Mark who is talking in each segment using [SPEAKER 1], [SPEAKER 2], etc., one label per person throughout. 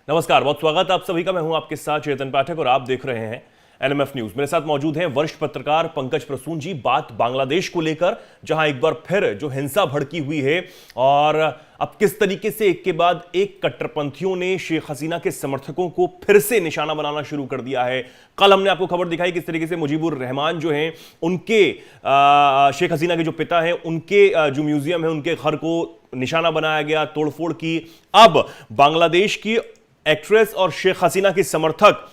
[SPEAKER 1] नमस्कार, बहुत स्वागत आप सभी का। मैं हूं आपके साथ चेतन पाठक और आप देख रहे हैं एनएमएफ न्यूज। मेरे साथ मौजूद हैं वरिष्ठ पत्रकार पंकज प्रसून जी। बात बांग्लादेश को लेकर, जहां एक बार फिर जो हिंसा भड़की हुई है और अब किस तरीके से एक के बाद एक कट्टरपंथियों ने शेख हसीना के समर्थकों को फिर से निशाना बनाना शुरू कर दिया है। कल हमने आपको खबर दिखाई किस तरीके से मुजीबुर रहमान जो हैं उनके शेख हसीना के जो पिता हैं उनके जो म्यूजियम है उनके घर को निशाना बनाया गया, तोड़फोड़ की। अब बांग्लादेश की एक्ट्रेस और शेख हसीना के समर्थक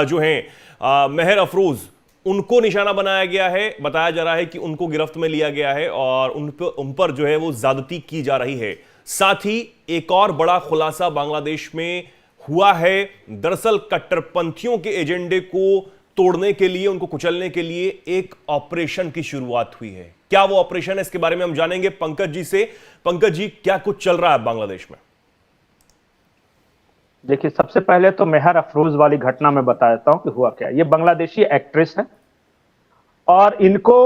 [SPEAKER 1] जो हैं मेहर अफरोज, उनको निशाना बनाया गया है। बताया जा रहा है कि उनको गिरफ्त में लिया गया है और उन पर जो है वो ज्यादती की जा रही है। साथ ही एक और बड़ा खुलासा बांग्लादेश में हुआ है। दरअसल कट्टरपंथियों के एजेंडे को तोड़ने के लिए, उनको कुचलने के लिए एक ऑपरेशन की शुरुआत हुई है। क्या वो ऑपरेशन है, इसके बारे में हम जानेंगे पंकज जी से। पंकज जी, क्या कुछ चल रहा है बांग्लादेश में?
[SPEAKER 2] देखिए, सबसे पहले तो मेहर अफरोज वाली घटना में बता देता हूं कि हुआ क्या। ये बांग्लादेशी एक्ट्रेस है और इनको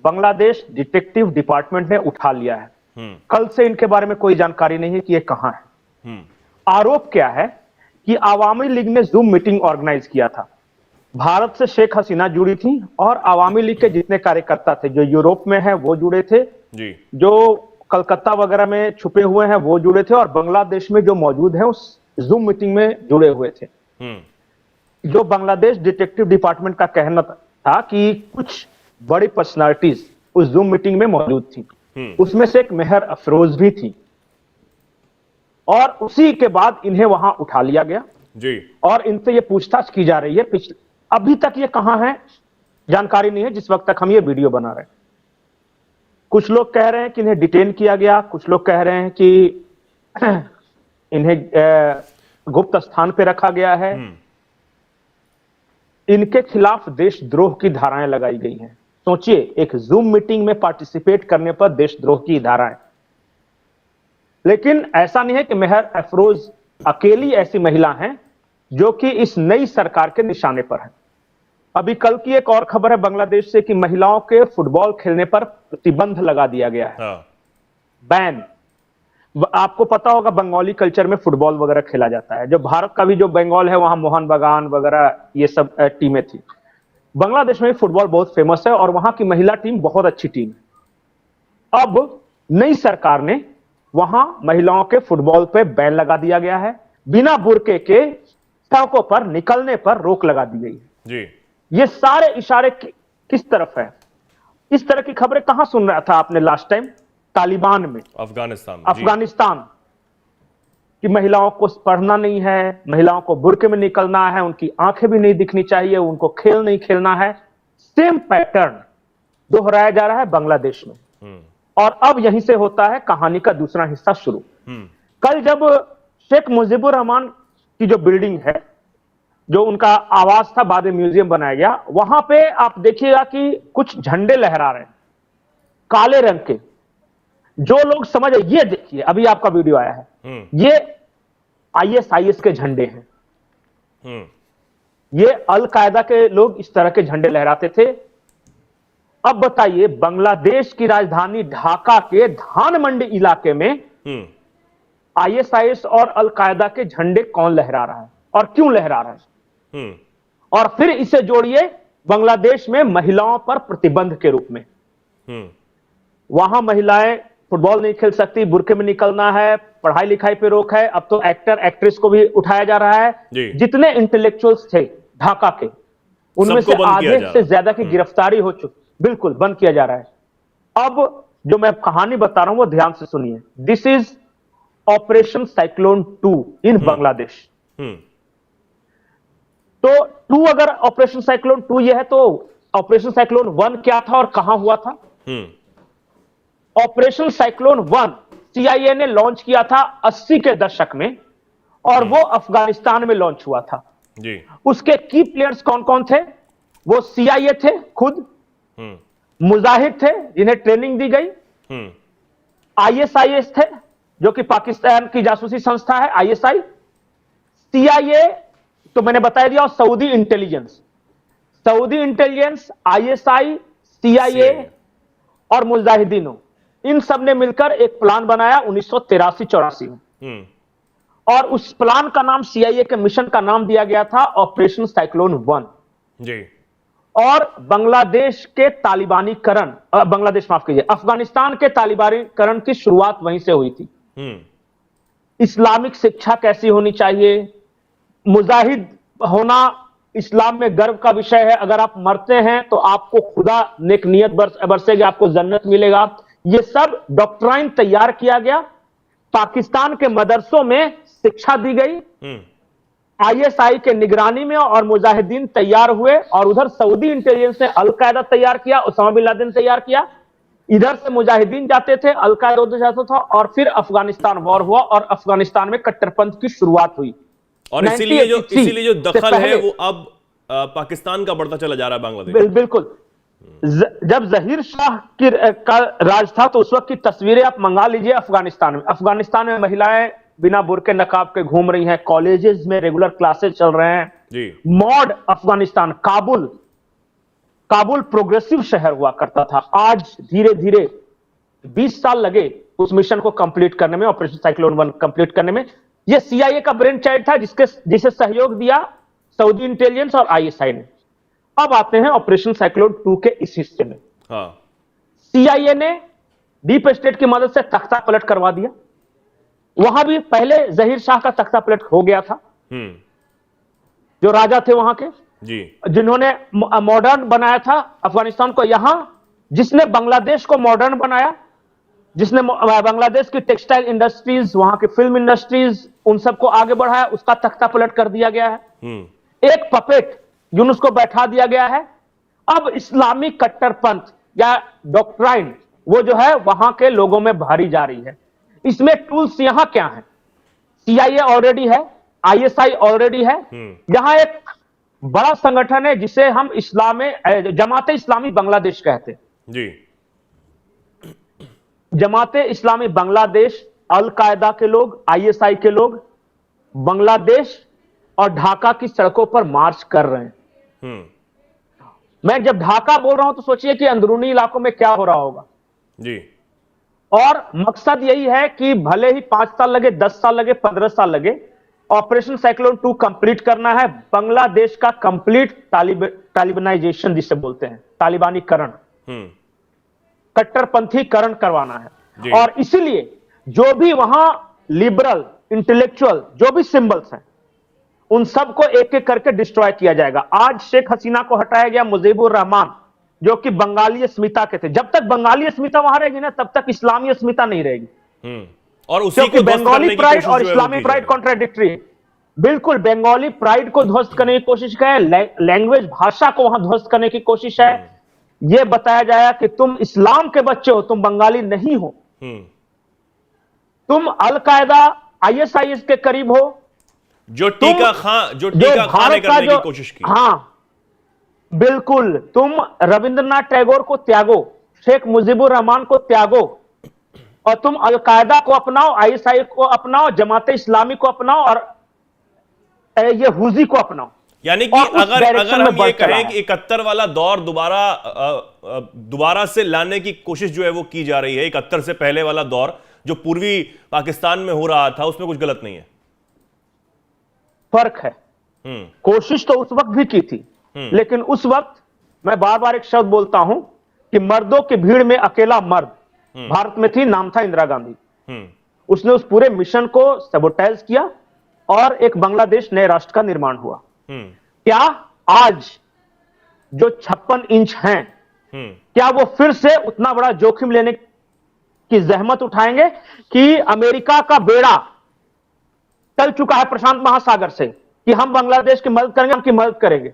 [SPEAKER 2] बांग्लादेश डिटेक्टिव डिपार्टमेंट ने उठा लिया है। कल से इनके बारे में कोई जानकारी नहीं है कि ये कहां है। आरोप क्या है कि आवामी लीग ने जूम मीटिंग ऑर्गेनाइज किया था। भारत से शेख हसीना जुड़ी थी और आवामी लीग के जितने कार्यकर्ता थे, जो यूरोप में है वो जुड़े थे जी, जो कलकत्ता वगैरह में छुपे हुए हैं वो जुड़े थे, और बांग्लादेश में जो मौजूद है उस जूम मीटिंग में जुड़े हुए थे। जो बांग्लादेश डिटेक्टिव डिपार्टमेंट का कहना था कि कुछ बड़ी पर्सनालिटीज उस जूम मीटिंग में मौजूद थी, उसमें से एक मेहर अफरोज भी थी, और उसी के बाद इन्हें वहां उठा लिया गया जी, और इनसे ये पूछताछ की जा रही है। अभी तक ये कहां है जानकारी नहीं है जिस वक्त तक हम ये वीडियो बना रहे हैं। कुछ लोग कह रहे हैं कि इन्हें डिटेन किया गया, कुछ लोग कह रहे हैं कि इन्हें गुप्त स्थान पे रखा गया है। इनके खिलाफ देशद्रोह की धाराएं लगाई गई हैं। सोचिए, एक जूम मीटिंग में पार्टिसिपेट करने पर देशद्रोह की धाराएं। लेकिन ऐसा नहीं है कि मेहर अफरोज अकेली ऐसी महिला हैं जो कि इस नई सरकार के निशाने पर है। अभी कल की एक और खबर है बांग्लादेश से कि महिलाओं के फुटबॉल खेलने पर प्रतिबंध लगा दिया गया है, बैन। आपको पता होगा बंगाली कल्चर में फुटबॉल वगैरह खेला जाता है। जो भारत का भी जो बंगाल है वहां मोहन बागान वगैरह ये सब टीमें थी। बांग्लादेश में फुटबॉल बहुत फेमस है और वहां की महिला टीम बहुत अच्छी टीम है। अब नई सरकार ने वहां महिलाओं के फुटबॉल पे बैन लगा दिया गया है। बिना बुर्के के सड़कों पर निकलने पर रोक लगा दी गई है जी। ये सारे इशारे किस तरफ है? इस तरह की खबरें कहां सुन रहा था आपने लास्ट टाइम? तालिबान में, अफगानिस्तान कि महिलाओं को पढ़ना नहीं है, महिलाओं को बुर्के में निकलना है, उनकी आंखें भी नहीं दिखनी चाहिए, उनको खेल नहीं खेलना है। सेम पैटर्न दोहराया जा रहा है बांग्लादेश में। और अब यहीं से होता है कहानी का दूसरा हिस्सा शुरू। कल जब शेख मुजीबुर रहमान की जो बिल्डिंग है, जो उनका आवास था, बाद में म्यूजियम बनाया गया, वहां पे आप देखिएगा कि कुछ झंडे लहरा रहे हैं काले रंग के। जो लोग समझ, ये देखिए अभी आपका वीडियो आया है, ये आईएसआईएस के झंडे हैं। ये अल कायदा के लोग इस तरह के झंडे लहराते थे। अब बताइए, बांग्लादेश की राजधानी ढाका के धान मंडी इलाके में आईएसआईएस और अल कायदा के झंडे कौन लहरा रहा है और क्यों लहरा रहा है? और फिर इसे जोड़िए बांग्लादेश में महिलाओं पर प्रतिबंध के रूप में। वहां महिलाएं फुटबॉल नहीं खेल सकती, बुर्के में निकलना है, पढ़ाई लिखाई पे रोक है। अब तो एक्टर एक्ट्रेस को भी उठाया जा रहा है। जितने इंटेलेक्चुअल्स थे ढाका के, उनमें से आधे से ज्यादा की गिरफ्तारी हो चुकी, बिल्कुल बंद किया जा रहा है। अब जो मैं कहानी बता रहा हूं वो ध्यान से सुनिए। दिस इज ऑपरेशन साइक्लोन 2 इन बांग्लादेश। तो 2 अगर ऑपरेशन साइक्लोन 2 ये है, तो ऑपरेशन साइक्लोन 1 क्या था और कहां हुआ था? ऑपरेशन साइक्लोन 1 सीआईए ने लॉन्च किया था 80 के दशक में, और वो अफगानिस्तान में लॉन्च हुआ था जी। उसके की प्लेयर्स कौन कौन थे? वो सीआईए थे खुद, मुजाहिद थे जिन्हें ट्रेनिंग दी गई, आईएसआईएस थे जो कि पाकिस्तान की जासूसी संस्था है आईएसआई, सीआईए तो मैंने बता दिया, और सऊदी इंटेलिजेंस, आईएसआई, सीआईए और मुजाहिदीनों, इन सब ने मिलकर एक प्लान बनाया 1983-84 में। और उस प्लान का नाम, सीआईए के मिशन का नाम दिया गया था ऑपरेशन साइक्लोन 1
[SPEAKER 1] जी।
[SPEAKER 2] और बांग्लादेश के तालिबानीकरण, बांग्लादेश माफ कीजिए, अफगानिस्तान के तालिबानीकरण की शुरुआत वहीं से हुई थी। इस्लामिक शिक्षा कैसी होनी चाहिए, मुजाहिद होना इस्लाम में गर्व का विषय है, अगर आप मरते हैं तो आपको खुदा नेक नियत बरसेगी, आपको जन्नत मिलेगा। यह सब डॉक्ट्राइन तैयार किया गया, पाकिस्तान के मदरसों में शिक्षा दी गई, आईएसआई के निगरानी में, और मुजाहिदीन तैयार हुए, और उधर सऊदी इंटेलिजेंस ने अलकायदा तैयार किया, उसामा बिन लादेन तैयार किया, इधर से मुजाहिदीन जाते थे, अलकायदा उधर जाता था, और फिर अफगानिस्तान वॉर हुआ और अफगानिस्तान में कट्टरपंथ की शुरुआत हुई।
[SPEAKER 1] और इसीलिए जो दखल है वो अब पाकिस्तान का बढ़ता चला जा रहा है बांग्लादेश।
[SPEAKER 2] बिल्कुल। जब जहीर शाह का राज था तो उस वक्त की तस्वीरें आप मंगा लीजिए अफगानिस्तान में महिलाएं बिना बुर्के नकाब के घूम रही हैं, कॉलेजेस में रेगुलर क्लासेस चल रहे हैं
[SPEAKER 1] जी।
[SPEAKER 2] मॉड अफगानिस्तान, काबुल प्रोग्रेसिव शहर हुआ करता था, आज धीरे धीरे 20 साल लगे उस मिशन को कंप्लीट करने में, ऑपरेशन साइक्लोन 1 कंप्लीट करने में। यह सीआईए का ब्रेन चाइल्ड था जिसे सहयोग दिया सऊदी इंटेलिजेंस और आईएसआई ने। अब आते हैं ऑपरेशन साइक्लोन 2 के इस हिस्से में। सीआईए ने डीप स्टेट की मदद से तख्ता पलट करवा दिया, वहां भी पहले जहीर शाह का तख्ता पलट हो गया था, जो राजा थे वहां के
[SPEAKER 1] जी,
[SPEAKER 2] जिन्होंने मॉडर्न बनाया था अफगानिस्तान को। यहां जिसने बांग्लादेश को मॉडर्न बनाया, जिसने बांग्लादेश की टेक्सटाइल इंडस्ट्रीज, वहां की फिल्म इंडस्ट्रीज, उन सबको आगे बढ़ाया, उसका तख्ता पलट कर दिया गया है। एक पपेट यूनुस को बैठा दिया गया है। अब इस्लामिक कट्टरपंथ या डॉक्ट्राइन वो जो है वहां के लोगों में भरी जा रही है। इसमें टूल्स यहां क्या है? सीआईए ऑलरेडी है, आईएसआई ऑलरेडी है। यहां एक बड़ा संगठन है जिसे हम जमाते इस्लामी बांग्लादेश कहते हैं
[SPEAKER 1] जी।
[SPEAKER 2] जमाते इस्लामी बांग्लादेश, अल कायदा के लोग, आईएसआई के लोग बांग्लादेश और ढाका की सड़कों पर मार्च कर रहे हैं। मैं जब ढाका बोल रहा हूं तो सोचिए कि अंदरूनी इलाकों में क्या हो रहा होगा
[SPEAKER 1] जी। और
[SPEAKER 2] मकसद यही है कि भले ही 5 साल लगे, 10 साल लगे, 15 साल लगे, ऑपरेशन साइक्लोन 2 कंप्लीट करना है। बांग्लादेश का कंप्लीट तालिबानाइजेशन जिसे बोलते हैं, तालिबानीकरण, कट्टरपंथीकरण करवाना है। और इसीलिए जो भी वहां लिबरल, इंटेलेक्चुअल, जो भी सिंबल्स हैं, उन सबको एक एक करके डिस्ट्रॉय किया जाएगा। आज शेख हसीना को हटाया गया, मुजीबुर रहमान जो कि बंगाली अस्मिता के थे। जब तक बंगाली अस्मिता वहां रहेगी ना, तब तक इस्लामी अस्मिता नहीं रहेगी।
[SPEAKER 1] और उसी को
[SPEAKER 2] बंगाली प्राइड और इस्लामी प्राइड कॉन्ट्राडिक्टरी। बिल्कुल, बंगाली प्राइड को ध्वस्त करने की कोशिश है, लैंग्वेज, भाषा को वहां ध्वस्त करने की कोशिश है। यह बताया जाएगा कि तुम इस्लाम के बच्चे हो, तुम बंगाली नहीं हो, तुम अल कायदा, आईएसआईएस के करीब हो,
[SPEAKER 1] जो टीका खाने करने की कोशिश की।
[SPEAKER 2] हां बिल्कुल, तुम रविंद्रनाथ टैगोर को त्यागो, शेख मुजीबुर रहमान को त्यागो, और तुम अल कायदा को अपनाओ, आईएसआई को अपनाओ, जमाते इस्लामी को अपनाओ, और ये हुजी को अपनाओ।
[SPEAKER 1] यानी कि अगर हम ये कहें कि 71 वाला दौर दोबारा से लाने की कोशिश जो है वो की जा रही है, 71 से पहले वाला दौर जो पूर्वी पाकिस्तान में हो रहा था, उसमें कुछ गलत नहीं है।
[SPEAKER 2] फर्क है, कोशिश तो उस वक्त भी की थी, लेकिन उस वक्त मैं बार बार एक शब्द बोलता हूं कि मर्दों की भीड़ में अकेला मर्द भारत में थी, नाम था इंदिरा गांधी। उसने उस पूरे मिशन को सबोटाइज किया और एक बांग्लादेश नए राष्ट्र का निर्माण हुआ। क्या आज जो 56 इंच हैं, क्या वो फिर से उतना बड़ा जोखिम लेने की जहमत उठाएंगे कि अमेरिका का बेड़ा चल चुका है प्रशांत महासागर से कि हम बांग्लादेश की मदद करेंगे, उनकी मदद करेंगे।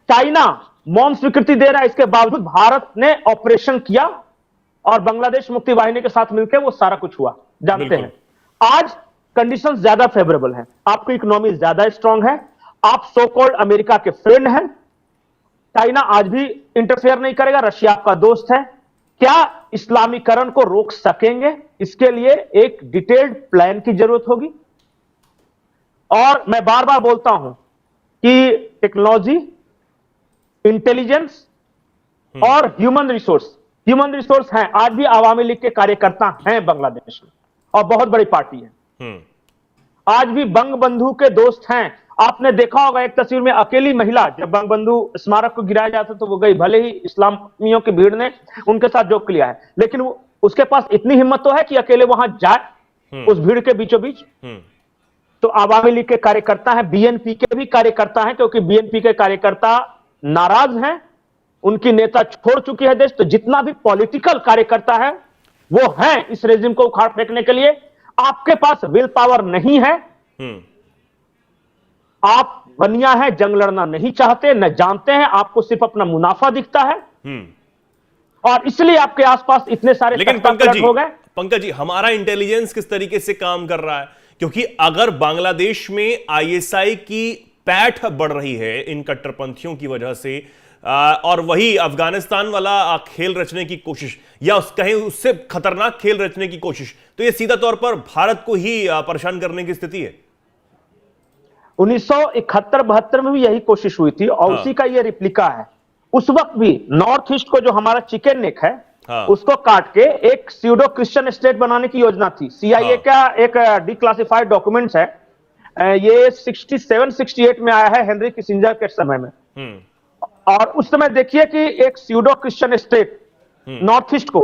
[SPEAKER 2] चाइना मौन स्वीकृति दे रहा है, इसके बावजूद भारत ने ऑपरेशन किया और बांग्लादेश मुक्ति वाहिनी के साथ मिलकर वो सारा कुछ हुआ। जानते हैं आज कंडीशंस ज्यादा फेवरेबल हैं, आपकी इकोनॉमी ज्यादा स्ट्रांग है, आप सो कॉल्ड अमेरिका के फ्रेंड हैं, चाइना आज भी इंटरफेयर नहीं करेगा, रशिया आपका दोस्त है। क्या इस्लामीकरण को रोक सकेंगे? इसके लिए एक डिटेल्ड प्लान की जरूरत होगी। और मैं बार बार बोलता हूं कि टेक्नोलॉजी, इंटेलिजेंस और ह्यूमन रिसोर्स हैं। आज भी आवामी लीग के कार्यकर्ता हैं बांग्लादेश में और बहुत बड़ी पार्टी है। आज भी बंग बंधु के दोस्त हैं। आपने देखा होगा एक तस्वीर में अकेली महिला, जब बंग बंधु स्मारक को गिराया जाता तो वो गई, भले ही इस्लामियों की भीड़ ने उनके साथ जोक लिया है, लेकिन वो उसके पास इतनी हिम्मत तो है कि अकेले वहां जाए उस भीड़ के बीचों बीच। तो आवामी लीग के कार्यकर्ता हैं, बीएनपी के भी कार्यकर्ता हैं, क्योंकि बीएनपी के कार्यकर्ता नाराज हैं, उनकी नेता छोड़ चुकी है देश। तो जितना भी पॉलिटिकल कार्यकर्ता है वो है इस रेजिम को उखाड़ फेंकने के लिए। आपके पास विल पावर नहीं है, आप बनिया है, जंग लड़ना नहीं चाहते, न जानते हैं, आपको सिर्फ अपना मुनाफा दिखता है और इसलिए आपके आसपास इतने सारे
[SPEAKER 1] लेकिन पंकज जी हमारा इंटेलिजेंस किस तरीके से काम कर रहा है? क्योंकि अगर बांग्लादेश में आईएसआई की पैठ बढ़ रही है इन कट्टरपंथियों की वजह से, और वही अफगानिस्तान वाला खेल रचने की कोशिश या कहीं उससे खतरनाक खेल रचने की कोशिश, तो यह सीधा तौर पर भारत को ही परेशान करने की स्थिति है।
[SPEAKER 2] 1971-72 में भी यही कोशिश हुई थी और उसी का यह रिप्लिका है। उस वक्त भी नॉर्थ ईस्ट को, जो हमारा चिकन नेक है, उसको काट के एक स्यूडो क्रिश्चियन स्टेट बनाने की योजना थी। सीआईए का एक डिक्लासिफाइड डॉक्यूमेंट्स है, ये 67-68 में आया है हेनरी किसिंजर के समय में। और उस समय देखिए कि एक pseudo Christian state north east को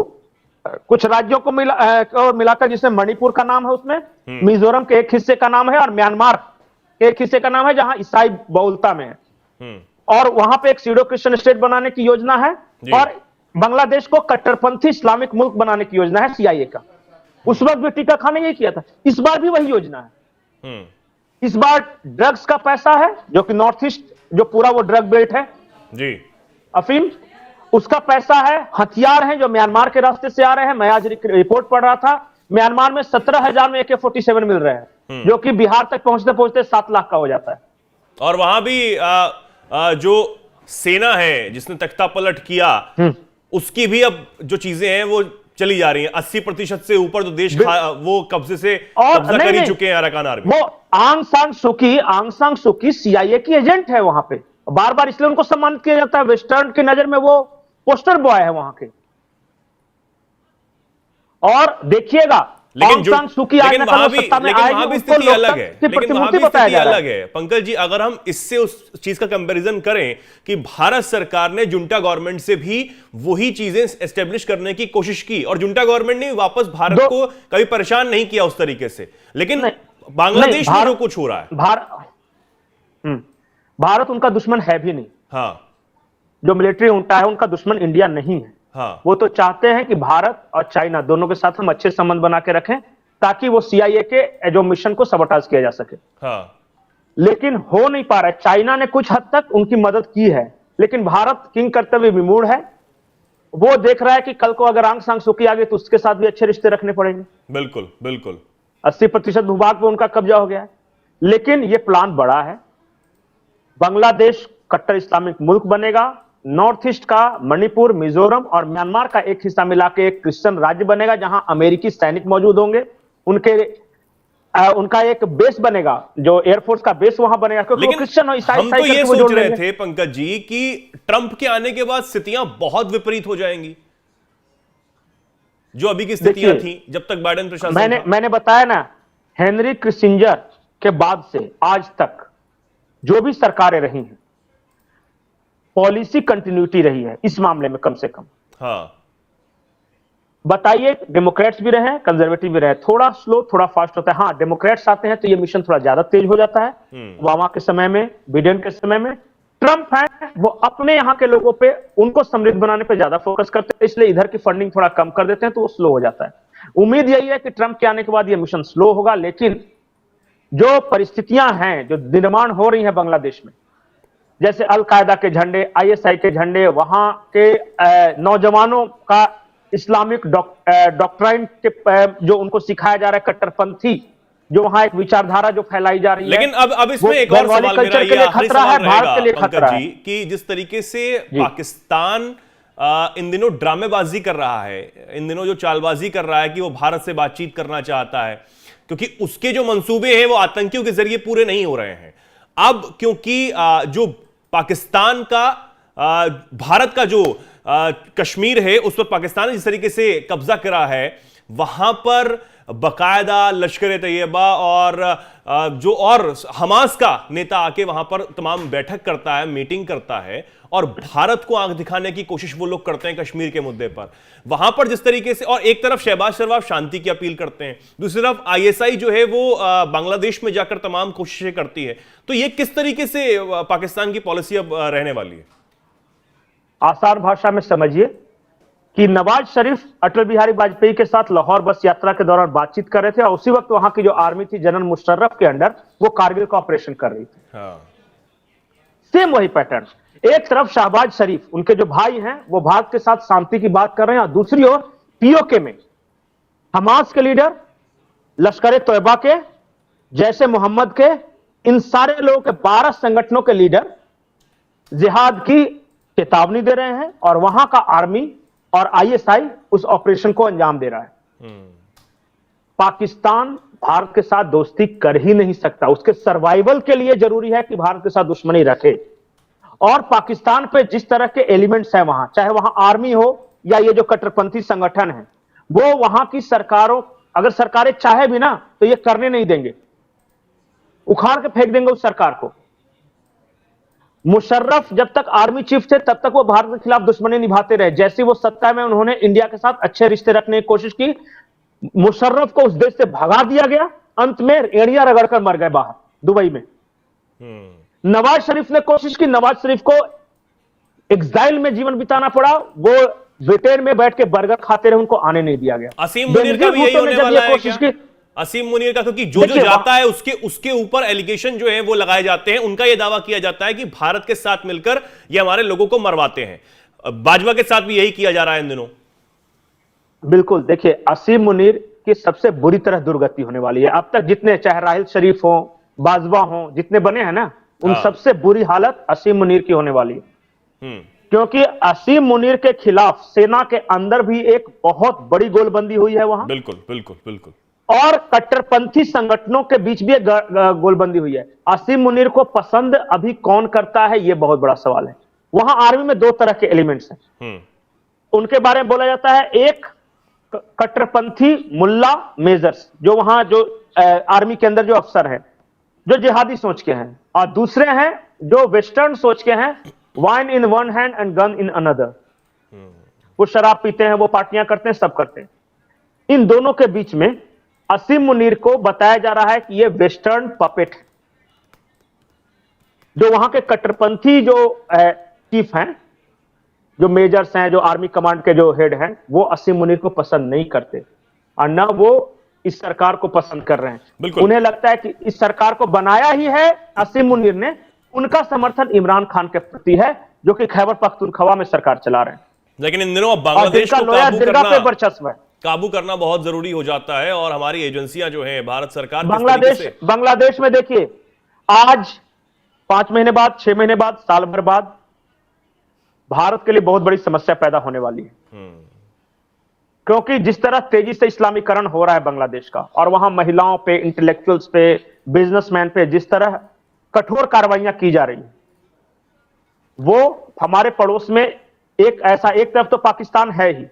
[SPEAKER 2] कुछ राज्यों को मिलाकर, जिसमें मणिपुर का नाम है, उसमें मिजोरम के एक हिस्से का नाम है और म्यांमार के एक हिस्से का नाम है जहां ईसाई बहुलता में है, और वहां पे एक स्यूडो क्रिश्चियन स्टेट बनाने की योजना है और बांग्लादेश को कट्टरपंथी इस्लामिक मुल्क बनाने की योजना है सीआईए का। उस वक्त भी टीका खान ने यही किया था, इस बार भी वही योजना है। इस बार ड्रग्स का पैसा है, जो कि नॉर्थ ईस्ट जो पूरा वो ड्रग बेल्ट है
[SPEAKER 1] जी,
[SPEAKER 2] अफीम, उसका पैसा है। हथियार हैं जो म्यांमार के रास्ते से आ रहे हैं। मैं आज रिपोर्ट पढ़ रहा था, म्यांमार में 17,000 में AK-47 मिल रहे हैं, जो कि बिहार तक पहुंचते पहुंचते 7 लाख का हो जाता है।
[SPEAKER 1] और वहां भी जो सेना है जिसने तख्ता पलट किया, उसकी भी अब जो चीजें हैं वो चली जा रही हैं। 80% से ऊपर तो देश वो कब्जे से कब्जा कर ही चुके हैं अराकान आर्मी।
[SPEAKER 2] वो आंग सान सुकी सीआईए की एजेंट है वहां पे, बार बार इसलिए उनको सम्मानित किया जाता है। वेस्टर्न की नजर में वो पोस्टर बॉय है वहां के। और देखिएगा,
[SPEAKER 1] लेकिन वहां भी स्थिति अलग है। लेकिन वहां भी स्थिति अलग है पंकज जी। अगर हम इससे उस चीज का कंपैरिजन करें कि भारत सरकार ने जुंटा गवर्नमेंट से भी वही चीजें एस्टेब्लिश करने की कोशिश की और जुंटा गवर्नमेंट ने वापस भारत को कभी परेशान नहीं किया उस तरीके से, लेकिन बांग्लादेश में जो कुछ हो रहा है,
[SPEAKER 2] भारत उनका दुश्मन है भी नहीं।
[SPEAKER 1] हाँ,
[SPEAKER 2] जो मिलिट्री उनका है, उनका दुश्मन इंडिया नहीं है।
[SPEAKER 1] हाँ,
[SPEAKER 2] वो तो चाहते हैं कि भारत और चाइना दोनों के साथ हम अच्छे संबंध बना के रखें ताकि वो सीआईए के जो मिशन को सबोटाज किया जा सके।
[SPEAKER 1] हाँ,
[SPEAKER 2] लेकिन हो नहीं पा रहा है। चाइना ने कुछ हद तक उनकी मदद की है, लेकिन भारत किंग कर्तव्य विमूढ़ है। वो देख रहा है कि कल को अगर आंग सान सू की आ गई तो उसके साथ भी अच्छे रिश्ते रखने पड़ेंगे।
[SPEAKER 1] बिल्कुल बिल्कुल।
[SPEAKER 2] 80% भूभाग पे उनका कब्जा हो गया है। लेकिन ये प्लान बड़ा है। बांग्लादेश कट्टर इस्लामिक मुल्क बनेगा। नॉर्थ ईस्ट का मणिपुर, मिजोरम और म्यांमार का एक हिस्सा मिला के एक क्रिश्चियन राज्य बनेगा जहां अमेरिकी सैनिक मौजूद होंगे। उनका एक बेस बनेगा, जो एयरफोर्स का बेस वहां बनेगा, क्योंकि क्रिश्चियन और ईसाई।
[SPEAKER 1] हम तो ये सोच रहे थे पंकज जी कि ट्रंप के आने के बाद स्थितियां बहुत विपरीत हो जाएंगी, जो अभी की स्थितियां थी जब तक बाइडेन प्रशासन
[SPEAKER 2] मैंने बताया ना, हेनरी किसिंजर के बाद से आज तक जो भी सरकारें रही हैं, पॉलिसी कंटिन्यूटी रही है इस मामले में कम से कम।
[SPEAKER 1] हाँ,
[SPEAKER 2] बताइए, डेमोक्रेट्स भी रहे, कंजर्वेटिव भी रहे, थोड़ा स्लो थोड़ा फास्ट होता है। हाँ, डेमोक्रेट्स आते हैं तो ये मिशन थोड़ा ज्यादा तेज हो जाता है। ओबामा के समय में, बिडेन के समय में। ट्रंप है वो अपने यहां के लोगों पे, उनको समृद्ध बनाने पे ज्यादा फोकस करते हैं, इसलिए इधर की फंडिंग थोड़ा कम कर देते हैं तो वो स्लो हो जाता है। उम्मीद यही है कि ट्रंप के आने के बाद ये मिशन स्लो होगा, लेकिन जो परिस्थितियां हैं, जो निर्माण हो रही है बांग्लादेश में, जैसे अलकायदा के झंडे, आईएसआई के झंडे, वहां के नौजवानों का इस्लामिक डॉक्ट्राइन के जो उनको सिखाया जा रहा है, कट्टरपंथी जो वहां एक विचारधारा जो फैलाई जा रही है।
[SPEAKER 1] लेकिन अब इसमें एक और सवाल मेरा ये खतरा है, भारत के लिए खतरा है कि जिस तरीके से पाकिस्तान इन दिनों ड्रामेबाजी कर रहा है, इन दिनों जो चालबाजी कर रहा है कि वो भारत से बातचीत करना चाहता है, क्योंकि उसके जो मंसूबे हैं वो आतंकियों के जरिए पूरे नहीं हो रहे हैं। अब क्योंकि जो पाकिस्तान का भारत का जो कश्मीर है उस पर पाकिस्तान ने जिस तरीके से कब्जा करा है, वहां पर बकायदा लश्कर तैयबा और जो और हमास का नेता आके वहां पर तमाम बैठक करता है, मीटिंग करता है और भारत को आंख दिखाने की कोशिश वो लोग करते हैं कश्मीर के मुद्दे पर। वहां पर जिस तरीके से, और एक तरफ शहबाज शरीफ शांति की अपील करते हैं, दूसरी तरफ आईएसआई जो है वो बांग्लादेश में जाकर तमाम कोशिशें करती है, तो ये किस तरीके से पाकिस्तान की पॉलिसी अब रहने वाली है?
[SPEAKER 2] आसान भाषा में समझिए कि नवाज शरीफ अटल बिहारी वाजपेयी के साथ लाहौर बस यात्रा के दौरान बातचीत कर रहे थे और उसी वक्त वहां की जो आर्मी थी जनरल मुशर्रफ के अंडर वो कारगिल का ऑपरेशन कर रही थी।
[SPEAKER 1] हाँ।
[SPEAKER 2] सेम वही पैटर्न। एक तरफ शहबाज शरीफ, उनके जो भाई हैं, वो भारत के साथ शांति की बात कर रहे हैं और दूसरी ओर पीओके में हमास के लीडर, लश्कर तोयबा के, जैसे मोहम्मद के, इन सारे लोगों के 12 संगठनों के लीडर जिहाद की चेतावनी दे रहे हैं और वहां का आर्मी और आईएसआई उस ऑपरेशन को अंजाम दे रहा है। पाकिस्तान भारत के साथ दोस्ती कर ही नहीं सकता। उसके सर्वाइवल के लिए जरूरी है कि भारत के साथ दुश्मनी रखे। और पाकिस्तान पे जिस तरह के एलिमेंट्स हैं वहां, चाहे वहां आर्मी हो या ये जो कट्टरपंथी संगठन है, वो वहां की सरकारों, अगर सरकारें चाहे भी ना तो ये करने नहीं देंगे, उखाड़ के फेंक देंगे उस सरकार को। मुशर्रफ जब तक आर्मी चीफ थे तब तक वो भारत के खिलाफ दुश्मनी निभाते रहे। जैसे वो सत्ता में, उन्होंने इंडिया के साथ अच्छे रिश्ते रखने की कोशिश की, मुशर्रफ को उस देश से भगा दिया गया, अंत में एड़ियां रगड़कर मर गए बाहर दुबई में। नवाज शरीफ ने कोशिश की, नवाज शरीफ को एग्जाइल में जीवन बिताना पड़ा, वो ब्रिटेन में बैठ के बर्गर खाते रहे, उनको आने नहीं दिया गया।
[SPEAKER 1] असीम मुनीर का भी यही होने वाला है क्या? असीम मुनीर का, क्योंकि जो जाता है उसके ऊपर एलिगेशन जो है वो लगाए जाते हैं, उनका यह दावा किया जाता है कि भारत के साथ मिलकर ये हमारे लोगों को मरवाते हैं। बाजवा के साथ भी यही किया जा रहा है इन दिनों।
[SPEAKER 2] बिल्कुल, देखिए असीम मुनीर की सबसे बुरी तरह दुर्गति होने वाली है। अब तक जितने, चाहे राहिल शरीफ हो, बाजवा हो, जितने बने हैं ना, उन सबसे बुरी हालत असीम मुनीर की होने वाली है। क्योंकि असीम मुनीर के खिलाफ सेना के अंदर भी एक बहुत बड़ी गोलबंदी हुई है वहां।
[SPEAKER 1] बिल्कुल बिल्कुल बिल्कुल।
[SPEAKER 2] और कट्टरपंथी संगठनों के बीच भी एक गोलबंदी हुई है। असीम मुनीर को पसंद अभी कौन करता है, यह बहुत बड़ा सवाल है। वहां आर्मी में 2 तरह के एलिमेंट्स हैं, उनके बारे में बोला जाता है। एक कट्टरपंथी मुल्ला मेजर्स, जो वहां जो आर्मी के अंदर जो अफसर हैं, जो जिहादी सोच के हैं, और दूसरे हैं जो वेस्टर्न सोच के हैं, wine in one hand and gun in another. वो शराब पीते हैं, वो पार्टियां करते हैं, सब करते हैं। इन दोनों के बीच में असीम मुनीर को बताया जा रहा है कि ये वेस्टर्न पपेट है। जो वहां के कट्टरपंथी जो चीफ हैं, जो मेजर्स हैं, जो आर्मी कमांड के जो हेड हैं, वो असीम मुनीर को पसंद नहीं करते और ना वो इस सरकार को पसंद कर रहे हैं। उन्हें लगता है कि इस सरकार को बनाया ही है असीम मुनीर ने, उनका समर्थन इमरान खान के प्रति है, जो कि खैबर पख्तूनख्वा में सरकार चला रहे हैं।
[SPEAKER 1] लेकिन इन दिनों बांग्लादेश को काबू करना बहुत जरूरी हो जाता है और हमारी एजेंसियां जो हैं, भारत सरकार
[SPEAKER 2] बांग्लादेश में देखिए, आज 5 महीने बाद, 6 महीने बाद, साल भर बाद भारत के लिए बहुत बड़ी समस्या पैदा होने वाली है। क्योंकि जिस तरह तेजी से इस्लामीकरण हो रहा है बांग्लादेश का, और वहां महिलाओं पे, इंटेलेक्चुअल्स पे, बिजनेसमैन पे जिस तरह कठोर कार्रवाइयां की जा रही हैं, वो हमारे पड़ोस में एक ऐसा, एक तरफ तो पाकिस्तान है ही,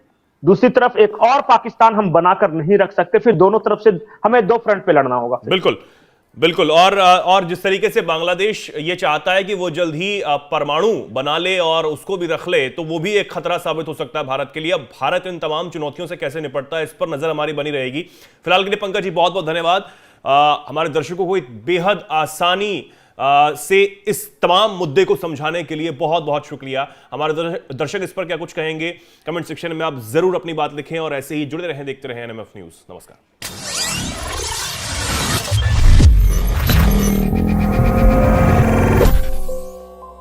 [SPEAKER 2] दूसरी तरफ एक और पाकिस्तान हम बनाकर नहीं रख सकते। फिर दोनों तरफ से हमें 2 फ्रंट पे लड़ना होगा।
[SPEAKER 1] बिल्कुल बिल्कुल। और जिस तरीके से बांग्लादेश ये चाहता है कि वो जल्द ही परमाणु बना ले और उसको भी रख ले, तो वो भी एक खतरा साबित हो सकता है भारत के लिए। अब भारत इन तमाम चुनौतियों से कैसे निपटता है, इस पर नजर हमारी बनी रहेगी। फिलहाल के लिए पंकज जी बहुत बहुत धन्यवाद। हमारे दर्शकों को एक बेहद आसानी से इस तमाम मुद्दे को समझाने के लिए बहुत बहुत शुक्रिया। हमारे दर्शक इस पर क्या कुछ कहेंगे, कमेंट सेक्शन में आप जरूर अपनी बात लिखें और ऐसे ही जुड़े रहें, देखते रहें एनएमएफ न्यूज। नमस्कार।